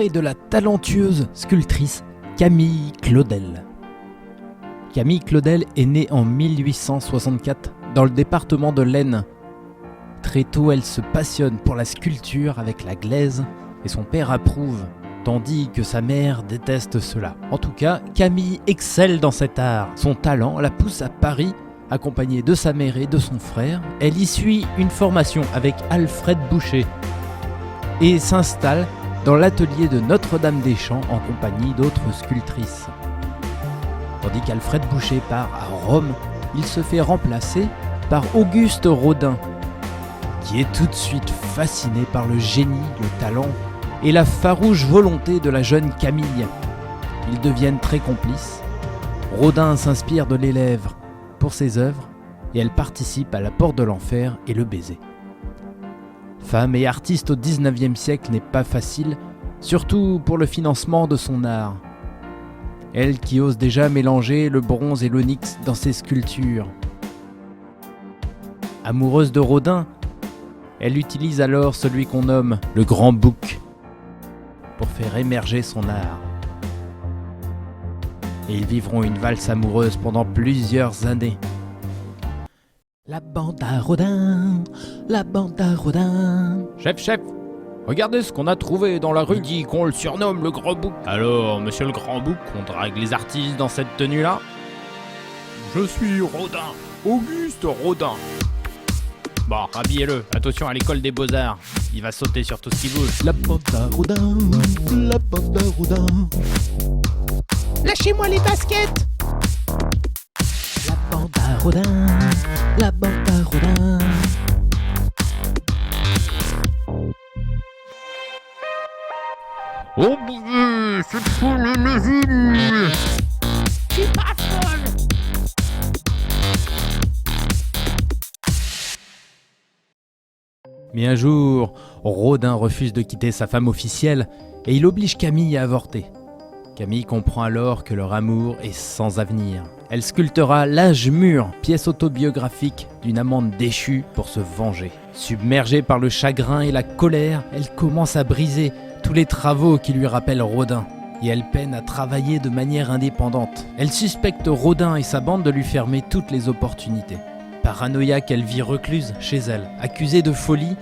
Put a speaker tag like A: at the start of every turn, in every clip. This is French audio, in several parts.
A: portrait de la talentueuse sculptrice Camille Claudel. Camille Claudel est née en 1864 dans le département de l'Aisne. Très tôt, elle se passionne pour la sculpture avec la glaise et son père approuve, tandis que sa mère déteste cela. En tout cas, Camille excelle dans cet art. Son talent la pousse à Paris, accompagnée de sa mère et de son frère. Elle y suit une formation avec Alfred Boucher et s'installe dans l'atelier de Notre-Dame-des-Champs en compagnie d'autres sculptrices. Tandis qu'Alfred Boucher part à Rome, il se fait remplacer par Auguste Rodin, qui est tout de suite fasciné par le génie, le talent et la farouche volonté de la jeune Camille. Ils deviennent très complices. Rodin s'inspire de l'élève pour ses œuvres et elle participe à La Porte de l'Enfer et Le Baiser. Femme et artiste au XIXe siècle n'est pas facile, surtout pour le financement de son art. Elle qui ose déjà mélanger le bronze et l'onyx dans ses sculptures. Amoureuse de Rodin, elle utilise alors celui qu'on nomme le Grand Bouc pour faire émerger son art. Et ils vivront une valse amoureuse pendant plusieurs années. La bande à Rodin, la bande à Rodin.
B: Chef, regardez ce qu'on a trouvé dans la rue. Il dit qu'on le surnomme le Grand Bouc. Alors, monsieur le Grand Bouc, on drague les artistes dans cette tenue-là? Je suis Rodin, Auguste Rodin. Bon, habillez-le, attention à l'école des beaux-arts. Il va sauter sur tout ce qui bouge.
A: La bande à Rodin, la bande à Rodin.
C: Lâchez-moi les baskets!
A: La bande à Rodin, la bande à Rodin.
B: Oh bouvier, cette folle est lésine.
C: Je suis pas folle!
A: Mais un jour, Rodin refuse de quitter sa femme officielle et il oblige Camille à avorter. Camille comprend alors que leur amour est sans avenir. Elle sculptera L'âge mûr, pièce autobiographique d'une amante déchue pour se venger. Submergée par le chagrin et la colère, elle commence à briser tous les travaux qui lui rappellent Rodin. Et elle peine à travailler de manière indépendante. Elle suspecte Rodin et sa bande de lui fermer toutes les opportunités. Paranoïaque, elle vit recluse chez elle. Accusée de folie,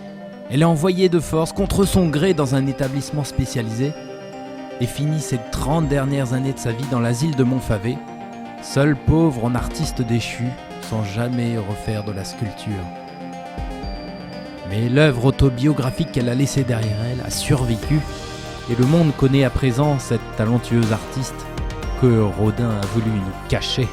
A: elle est envoyée de force contre son gré dans un établissement spécialisé et finit ses 30 dernières années de sa vie dans l'asile de Montfavet, seule pauvre en artiste déchu, sans jamais refaire de la sculpture. Mais l'œuvre autobiographique qu'elle a laissée derrière elle a survécu, et le monde connaît à présent cette talentueuse artiste que Rodin a voulu nous cacher.